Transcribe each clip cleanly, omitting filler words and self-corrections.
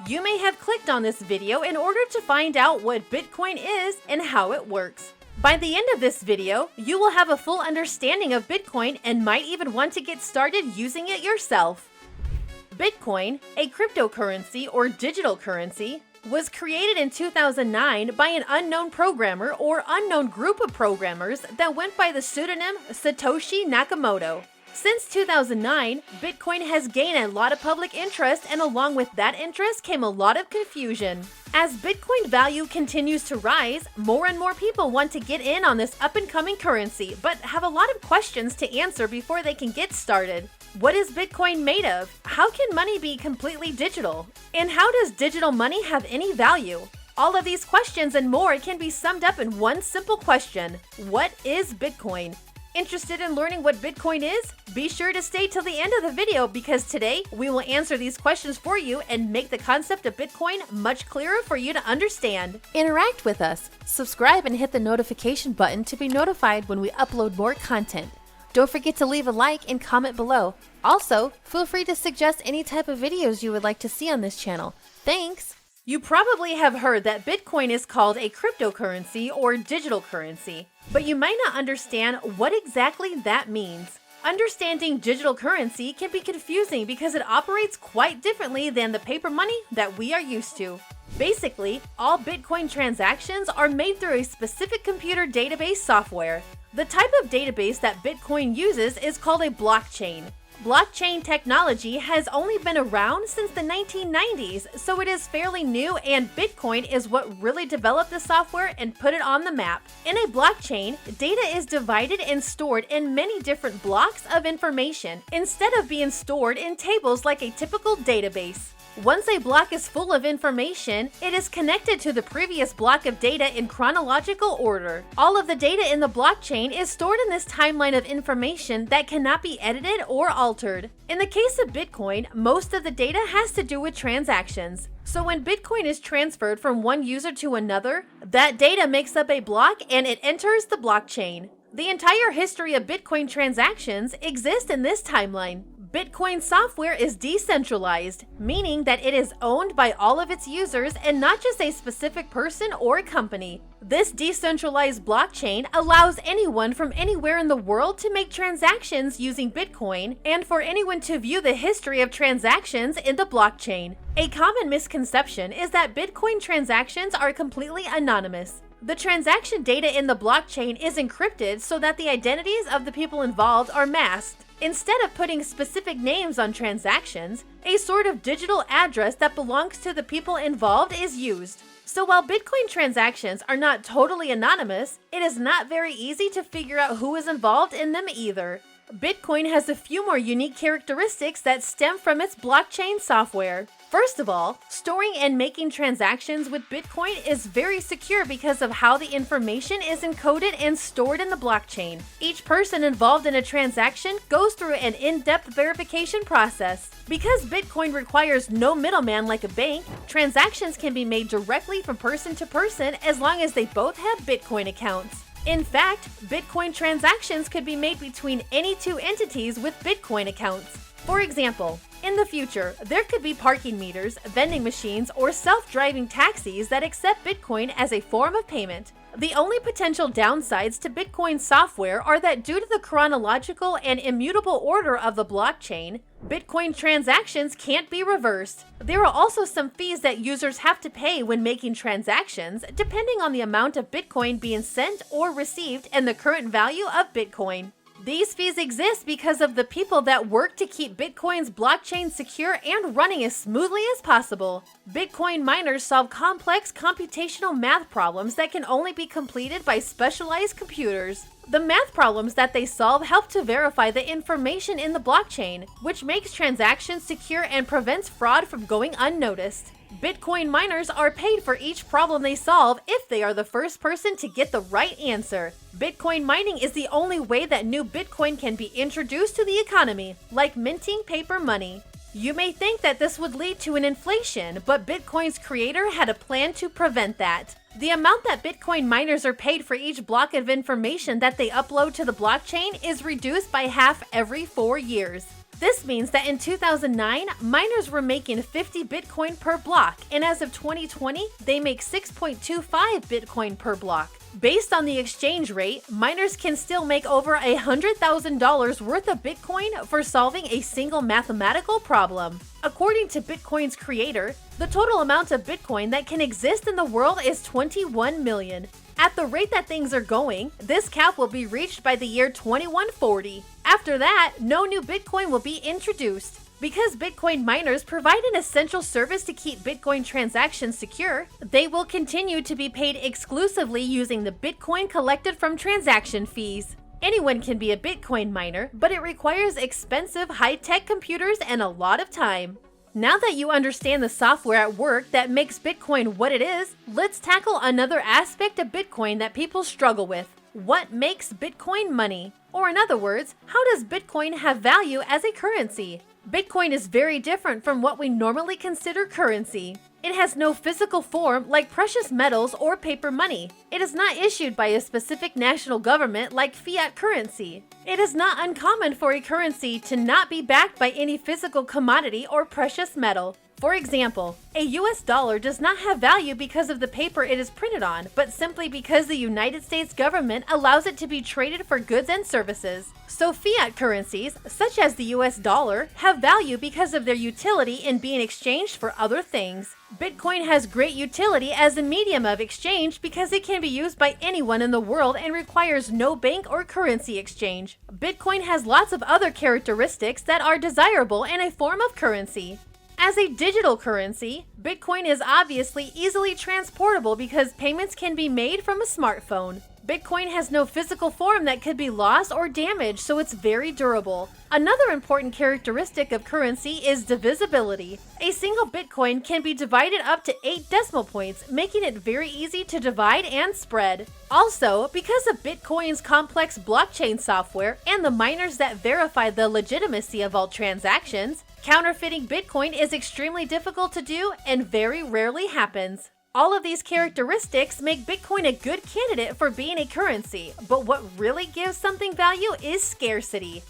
You may have clicked on this video in order to find out what Bitcoin is and how it works. By the end of this video, you will have a full understanding of Bitcoin and might even want to get started using it yourself. Bitcoin, a cryptocurrency or digital currency, was created in 2009 by an unknown programmer or unknown group of programmers that went by the pseudonym Satoshi Nakamoto. Since 2009, Bitcoin has gained a lot of public interest, and along with that interest came a lot of confusion. As Bitcoin value continues to rise, more and more people want to get in on this up-and-coming currency, but have a lot of questions to answer before they can get started. What is Bitcoin made of? How can money be completely digital? And how does digital money have any value? All of these questions and more can be summed up in one simple question: what is Bitcoin? Interested in learning what Bitcoin is? Be sure to stay till the end of the video, because today we will answer these questions for you and make the concept of Bitcoin much clearer for you to understand. Interact with us. Subscribe and hit the notification button to be notified when we upload more content. Don't forget to leave a like and comment below. Also, feel free to suggest any type of videos you would like to see on this channel. Thanks! You probably have heard that Bitcoin is called a cryptocurrency or digital currency, but you might not understand what exactly that means. Understanding digital currency can be confusing because it operates quite differently than the paper money that we are used to. Basically, all Bitcoin transactions are made through a specific computer database software. The type of database that Bitcoin uses is called a blockchain. Blockchain technology has only been around since the 1990s, so it is fairly new, and Bitcoin is what really developed the software and put it on the map. In a blockchain, data is divided and stored in many different blocks of information, instead of being stored in tables like a typical database. Once a block is full of information, it is connected to the previous block of data in chronological order. All of the data in the blockchain is stored in this timeline of information that cannot be edited or altered. In the case of Bitcoin, most of the data has to do with transactions. So when Bitcoin is transferred from one user to another, that data makes up a block and it enters the blockchain. The entire history of Bitcoin transactions exists in this timeline. Bitcoin software is decentralized, meaning that it is owned by all of its users and not just a specific person or company. This decentralized blockchain allows anyone from anywhere in the world to make transactions using Bitcoin, and for anyone to view the history of transactions in the blockchain. A common misconception is that Bitcoin transactions are completely anonymous. The transaction data in the blockchain is encrypted so that the identities of the people involved are masked. Instead of putting specific names on transactions, a sort of digital address that belongs to the people involved is used. So while Bitcoin transactions are not totally anonymous, it is not very easy to figure out who is involved in them either. Bitcoin has a few more unique characteristics that stem from its blockchain software. First of all, storing and making transactions with Bitcoin is very secure because of how the information is encoded and stored in the blockchain. Each person involved in a transaction goes through an in-depth verification process. Because Bitcoin requires no middleman like a bank, transactions can be made directly from person to person as long as they both have Bitcoin accounts. In fact, Bitcoin transactions could be made between any two entities with Bitcoin accounts. For example, in the future, there could be parking meters, vending machines, or self-driving taxis that accept Bitcoin as a form of payment. The only potential downsides to Bitcoin software are that due to the chronological and immutable order of the blockchain, Bitcoin transactions can't be reversed. There are also some fees that users have to pay when making transactions, depending on the amount of Bitcoin being sent or received and the current value of Bitcoin. These fees exist because of the people that work to keep Bitcoin's blockchain secure and running as smoothly as possible. Bitcoin miners solve complex computational math problems that can only be completed by specialized computers. The math problems that they solve help to verify the information in the blockchain, which makes transactions secure and prevents fraud from going unnoticed. Bitcoin miners are paid for each problem they solve if they are the first person to get the right answer. Bitcoin mining is the only way that new Bitcoin can be introduced to the economy, like minting paper money. You may think that this would lead to an inflation, but Bitcoin's creator had a plan to prevent that. The amount that Bitcoin miners are paid for each block of information that they upload to the blockchain is reduced by half every 4 years. This means that in 2009, miners were making 50 Bitcoin per block, and as of 2020, they make 6.25 Bitcoin per block. Based on the exchange rate, miners can still make over $100,000 worth of Bitcoin for solving a single mathematical problem. According to Bitcoin's creator, the total amount of Bitcoin that can exist in the world is 21 million. At the rate that things are going, this cap will be reached by the year 2140. After that, no new Bitcoin will be introduced. Because Bitcoin miners provide an essential service to keep Bitcoin transactions secure, they will continue to be paid exclusively using the Bitcoin collected from transaction fees. Anyone can be a Bitcoin miner, but it requires expensive high-tech computers and a lot of time. Now that you understand the software at work that makes Bitcoin what it is, let's tackle another aspect of Bitcoin that people struggle with. What makes Bitcoin money? Or in other words, how does Bitcoin have value as a currency? Bitcoin is very different from what we normally consider currency. It has no physical form like precious metals or paper money. It is not issued by a specific national government like fiat currency. It is not uncommon for a currency to not be backed by any physical commodity or precious metal. For example, a US dollar does not have value because of the paper it is printed on, but simply because the United States government allows it to be traded for goods and services. So fiat currencies, such as the US dollar, have value because of their utility in being exchanged for other things. Bitcoin has great utility as a medium of exchange because it can be used by anyone in the world and requires no bank or currency exchange. Bitcoin has lots of other characteristics that are desirable in a form of currency. As a digital currency, Bitcoin is obviously easily transportable because payments can be made from a smartphone. Bitcoin has no physical form that could be lost or damaged, so it's very durable. Another important characteristic of currency is divisibility. A single Bitcoin can be divided up to 8 decimal points, making it very easy to divide and spread. Also, because of Bitcoin's complex blockchain software and the miners that verify the legitimacy of all transactions, counterfeiting Bitcoin is extremely difficult to do and very rarely happens. All of these characteristics make Bitcoin a good candidate for being a currency, but what really gives something value is scarcity.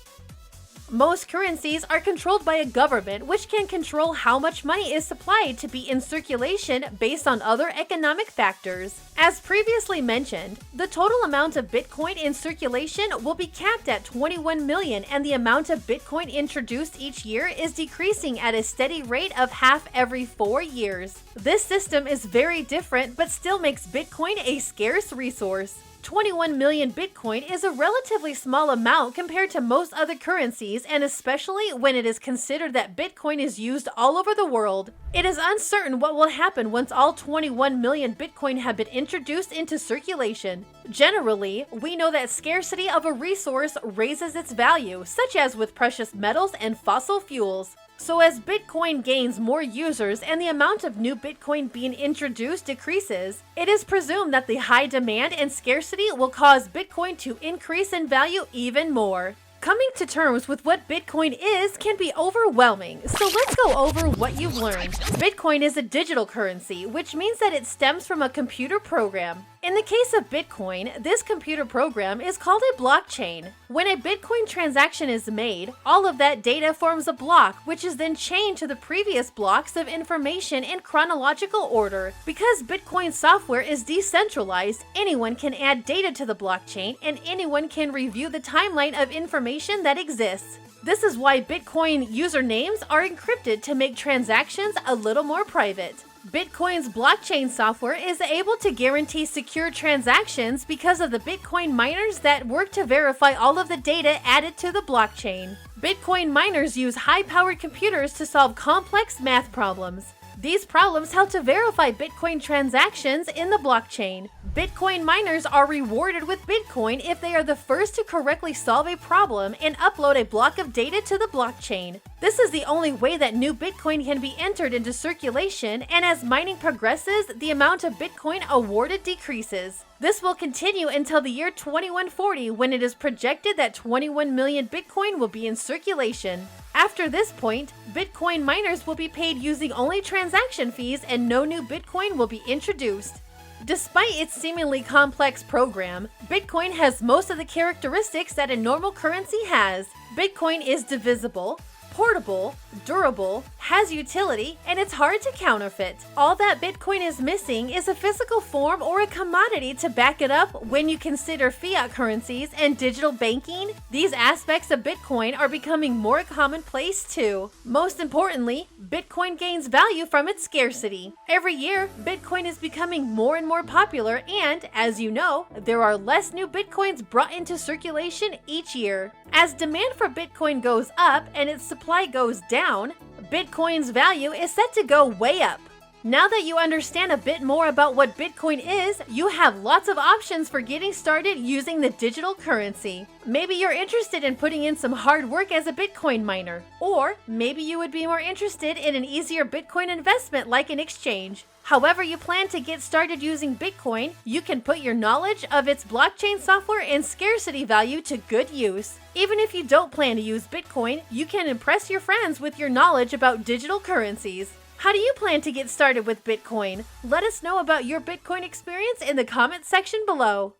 Most currencies are controlled by a government, which can control how much money is supplied to be in circulation based on other economic factors. As previously mentioned, the total amount of Bitcoin in circulation will be capped at 21 million, and the amount of Bitcoin introduced each year is decreasing at a steady rate of half every 4 years. This system is very different, but still makes Bitcoin a scarce resource. 21 million Bitcoin is a relatively small amount compared to most other currencies, and especially when it is considered that Bitcoin is used all over the world. It is uncertain what will happen once all 21 million Bitcoin have been introduced into circulation. Generally, we know that scarcity of a resource raises its value, such as with precious metals and fossil fuels. So as Bitcoin gains more users and the amount of new Bitcoin being introduced decreases, it is presumed that the high demand and scarcity will cause Bitcoin to increase in value even more. Coming to terms with what Bitcoin is can be overwhelming, so let's go over what you've learned. Bitcoin is a digital currency, which means that it stems from a computer program. In the case of Bitcoin, this computer program is called a blockchain. When a Bitcoin transaction is made, all of that data forms a block, which is then chained to the previous blocks of information in chronological order. Because Bitcoin software is decentralized, anyone can add data to the blockchain and anyone can review the timeline of information that exists. This is why Bitcoin usernames are encrypted to make transactions a little more private. Bitcoin's blockchain software is able to guarantee secure transactions because of the Bitcoin miners that work to verify all of the data added to the blockchain. Bitcoin miners use high-powered computers to solve complex math problems. These problems help to verify Bitcoin transactions in the blockchain. Bitcoin miners are rewarded with Bitcoin if they are the first to correctly solve a problem and upload a block of data to the blockchain. This is the only way that new Bitcoin can be entered into circulation, and as mining progresses, the amount of Bitcoin awarded decreases. This will continue until the year 2140, when it is projected that 21 million Bitcoin will be in circulation. After this point, Bitcoin miners will be paid using only transaction fees and no new Bitcoin will be introduced. Despite its seemingly complex program, Bitcoin has most of the characteristics that a normal currency has. Bitcoin is divisible. portable, durable, has utility, and it's hard to counterfeit. All that Bitcoin is missing is a physical form or a commodity to back it up. When you consider fiat currencies and digital banking, these aspects of Bitcoin are becoming more commonplace too. Most importantly, Bitcoin gains value from its scarcity. Every year, Bitcoin is becoming more and more popular, and as you know, there are less new Bitcoins brought into circulation each year. As demand for Bitcoin goes up and its supply goes down, Bitcoin's value is set to go way up. Now that you understand a bit more about what Bitcoin is, you have lots of options for getting started using the digital currency. Maybe you're interested in putting in some hard work as a Bitcoin miner, or maybe you would be more interested in an easier Bitcoin investment like an exchange. However you plan to get started using Bitcoin, you can put your knowledge of its blockchain software and scarcity value to good use. Even if you don't plan to use Bitcoin, you can impress your friends with your knowledge about digital currencies. How do you plan to get started with Bitcoin? Let us know about your Bitcoin experience in the comments section below.